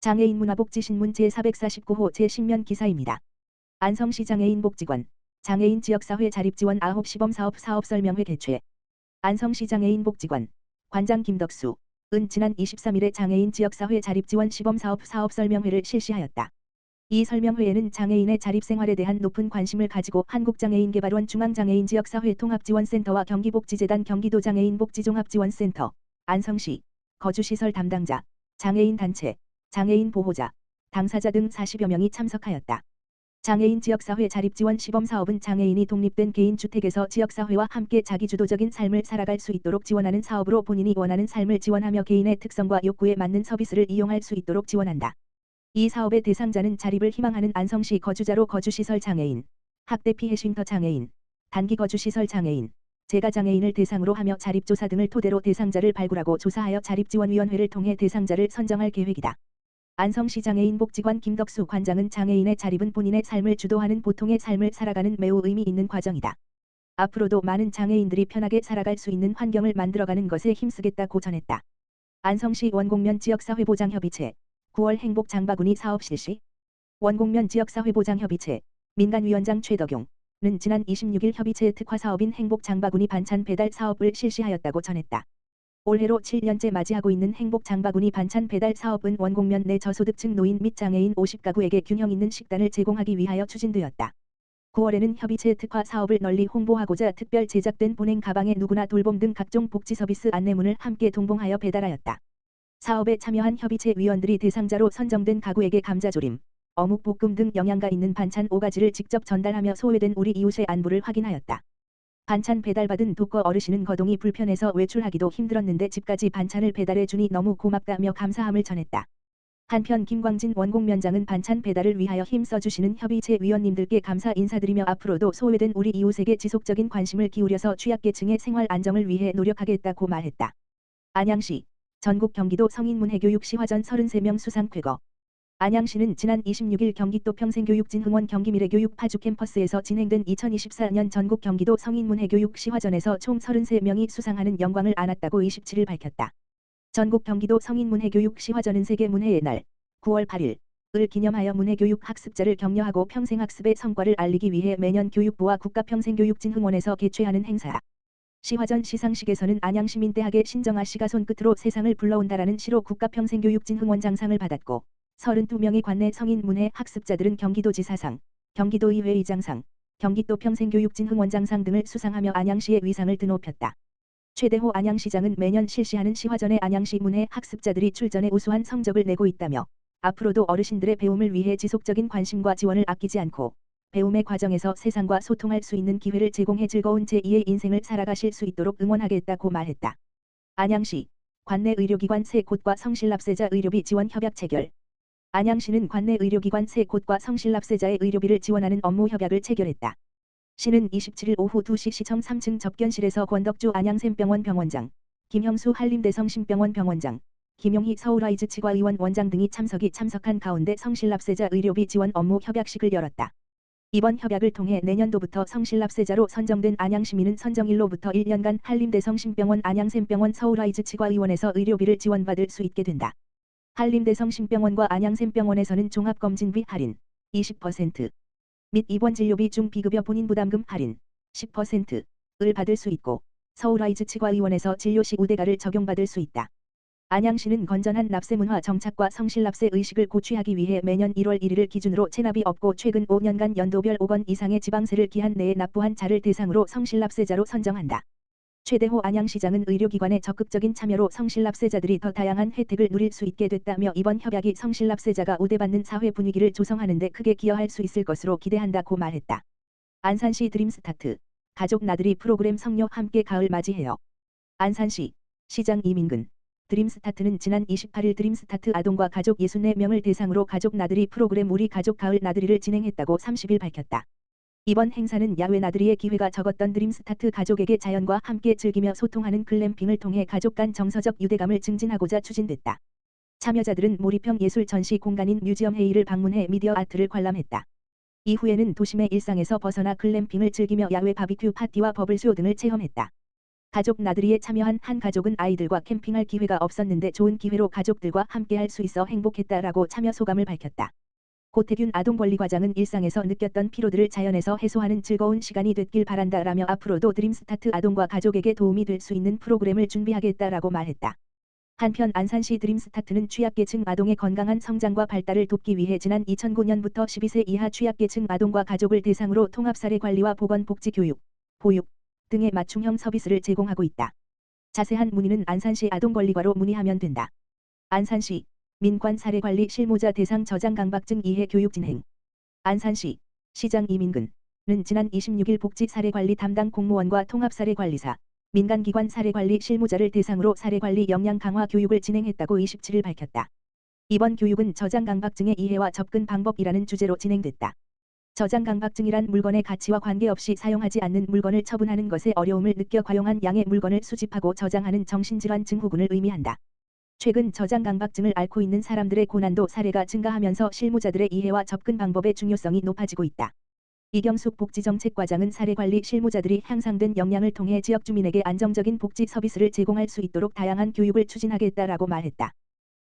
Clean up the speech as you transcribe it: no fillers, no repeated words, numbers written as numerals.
장애인 문화복지신문 제449호 제10면 기사입니다. 안성시 장애인 복지관, 장애인 지역사회 자립지원 9 시범사업 사업설명회 개최. 안성시 장애인 복지관, 관장 김덕수, 은 지난 23일에 장애인 지역사회 자립지원 시범사업 사업설명회를 실시하였다. 이 설명회에는 장애인의 자립생활에 대한 높은 관심을 가지고 한국장애인개발원 중앙장애인 지역사회 통합지원센터와 경기복지재단 경기도장애인 복지종합지원센터, 안성시, 거주시설 담당자, 장애인 단체, 장애인 보호자, 당사자 등 40여 명이 참석하였다. 장애인 지역사회 자립지원 시범사업은 장애인이 독립된 개인주택에서 지역사회와 함께 자기주도적인 삶을 살아갈 수 있도록 지원하는 사업으로 본인이 원하는 삶을 지원하며 개인의 특성과 욕구에 맞는 서비스를 이용할 수 있도록 지원한다. 이 사업의 대상자는 자립을 희망하는 안성시 거주자로 거주시설 장애인, 학대 피해 쉼터 장애인, 단기 거주시설 장애인, 재가장애인을 대상으로 하며 자립조사 등을 토대로 대상자를 발굴하고 조사하여 자립지원위원회를 통해 대상자를 선정할 계획이다. 안성시 장애인 복지관 김덕수 관장은 장애인의 자립은 본인의 삶을 주도하는 보통의 삶을 살아가는 매우 의미 있는 과정이다. 앞으로도 많은 장애인들이 편하게 살아갈 수 있는 환경을 만들어가는 것에 힘쓰겠다고 전했다. 안성시 원곡면 지역사회보장협의체 9월 행복장바구니 사업 실시. 원곡면 지역사회보장협의체 민간위원장 최덕용은 지난 26일 협의체의 특화사업인 행복장바구니 반찬 배달 사업을 실시하였다고 전했다. 올해로 7년째 맞이하고 있는 행복장바구니 반찬 배달 사업은 원곡면 내 저소득층 노인 및 장애인 50가구에게 균형 있는 식단을 제공하기 위하여 추진되었다. 9월에는 협의체 특화 사업을 널리 홍보하고자 특별 제작된 보냉 가방에 누구나 돌봄 등 각종 복지 서비스 안내문을 함께 동봉하여 배달하였다. 사업에 참여한 협의체 위원들이 대상자로 선정된 가구에게 감자조림, 어묵볶음 등 영양가 있는 반찬 5가지를 직접 전달하며 소외된 우리 이웃의 안부를 확인하였다. 반찬 배달받은 독거 어르신은 거동이 불편해서 외출하기도 힘들었는데 집까지 반찬을 배달해 주니 너무 고맙다며 감사함을 전했다. 한편 김광진 원곡면장은 반찬 배달을 위하여 힘써주시는 협의체 위원님들께 감사 인사드리며 앞으로도 소외된 우리 이웃에게 지속적인 관심을 기울여서 취약계층의 생활 안정을 위해 노력하겠다고 말했다. 안양시, 전국 경기도 성인문해교육 시화전 33명 수상 쾌거. 안양시는 지난 26일 경기도 평생교육진 흥원 경기미래교육 파주 캠퍼스에서 진행된 2024년 전국 경기도 성인문해교육 시화전에서 총 33명이 수상하는 영광을 안았다고 27일 밝혔다. 전국 경기도 성인문해교육 시화전은 세계문해의 날 9월 8일을 기념하여 문해교육 학습자를 격려하고 평생학습의 성과를 알리기 위해 매년 교육부와 국가평생교육진 흥원에서 개최하는 행사다. 시화전 시상식에서는 안양시민대학의 신정아 씨가 손끝으로 세상을 불러온다라는 시로 국가평생교육진 흥원장상을 받았고 32명의 관내 성인 문해 학습자들은 경기도지사상, 경기도의회 의장상, 경기도 평생교육진 흥원장상 등을 수상하며 안양시의 위상을 드높였다. 최대호 안양시장은 매년 실시하는 시화전에 안양시 문해 학습자들이 출전해 우수한 성적을 내고 있다며 앞으로도 어르신들의 배움을 위해 지속적인 관심과 지원을 아끼지 않고 배움의 과정에서 세상과 소통할 수 있는 기회를 제공해 즐거운 제2의 인생을 살아가실 수 있도록 응원하겠다고 말했다. 안양시, 관내 의료기관 3곳과 성실납세자 의료비 지원 협약 체결. 안양시는 관내 의료기관 3곳과 성실납세자의 의료비를 지원하는 업무 협약을 체결했다. 시는 27일 오후 2시 시청 3층 접견실에서 권덕주 안양샘병원 병원장, 김형수 한림대성심병원 병원장, 김용희 서울와이즈 치과의원 원장 등이 참석한 가운데 성실납세자 의료비 지원 업무 협약식을 열었다. 이번 협약을 통해 내년도부터 성실납세자로 선정된 안양시민은 선정일로부터 1년간 한림대성심병원 안양샘병원 서울와이즈 치과의원에서 의료비를 지원받을 수 있게 된다. 한림대성심병원과 안양샘병원에서는 종합검진비 할인 20% 및 입원진료비 중 비급여 본인부담금 할인 10%을 받을 수 있고 서울와이즈 치과의원에서 진료 시 우대가를 적용받을 수 있다. 안양시는 건전한 납세문화 정착과 성실납세 의식을 고취하기 위해 매년 1월 1일을 기준으로 체납이 없고 최근 5년간 연도별 5건 이상의 지방세를 기한 내에 납부한 자를 대상으로 성실납세자로 선정한다. 최대호 안양시장은 의료기관의 적극적인 참여로 성실납세자들이 더 다양한 혜택을 누릴 수 있게 됐다며 이번 협약이 성실납세자가 우대받는 사회 분위기를 조성하는 데 크게 기여할 수 있을 것으로 기대한다고 말했다. 안산시 드림스타트, 가족 나들이 프로그램 성료 함께 가을 맞이해요. 안산시, 시장 이민근, 드림스타트는 지난 28일 드림스타트 아동과 가족 64명을 대상으로 가족 나들이 프로그램 우리 가족 가을 나들이를 진행했다고 30일 밝혔다. 이번 행사는 야외 나들이의 기회가 적었던 드림스타트 가족에게 자연과 함께 즐기며 소통하는 글램핑을 통해 가족 간 정서적 유대감을 증진하고자 추진됐다. 참여자들은 몰입형 예술 전시 공간인 뮤지엄 헤이를 방문해 미디어 아트를 관람했다. 이후에는 도심의 일상에서 벗어나 글램핑을 즐기며 야외 바비큐 파티와 버블쇼 등을 체험했다. 가족 나들이에 참여한 한 가족은 아이들과 캠핑할 기회가 없었는데 좋은 기회로 가족들과 함께할 수 있어 행복했다라고 참여 소감을 밝혔다. 고태균 아동권리과장은 일상에서 느꼈던 피로들을 자연에서 해소하는 즐거운 시간이 됐길 바란다라며 앞으로도 드림스타트 아동과 가족에게 도움이 될 수 있는 프로그램을 준비하겠다라고 말했다. 한편 안산시 드림스타트는 취약계층 아동의 건강한 성장과 발달을 돕기 위해 지난 2009년부터 12세 이하 취약계층 아동과 가족을 대상으로 통합사례 관리와 보건복지교육, 보육 등의 맞춤형 서비스를 제공하고 있다. 자세한 문의는 안산시 아동권리과로 문의하면 된다. 안산시 민관사례관리 실무자 대상 저장 강박증 이해 교육 진행. 안산시 시장 이민근은 지난 26일 복지사례관리 담당 공무원과 통합사례관리사, 민간기관 사례관리 실무자를 대상으로 사례관리 역량 강화 교육을 진행했다고 27일 밝혔다. 이번 교육은 저장 강박증의 이해와 접근 방법이라는 주제로 진행됐다. 저장 강박증이란 물건의 가치와 관계없이 사용하지 않는 물건을 처분하는 것에 어려움을 느껴 과용한 양의 물건을 수집하고 저장하는 정신질환 증후군을 의미한다. 최근 저장 강박증을 앓고 있는 사람들의 고난도 사례가 증가하면서 실무자들의 이해와 접근 방법의 중요성이 높아지고 있다. 이경숙 복지정책과장은 사례관리 실무자들이 향상된 역량을 통해 지역 주민에게 안정적인 복지 서비스를 제공할 수 있도록 다양한 교육을 추진하겠다라고 말했다.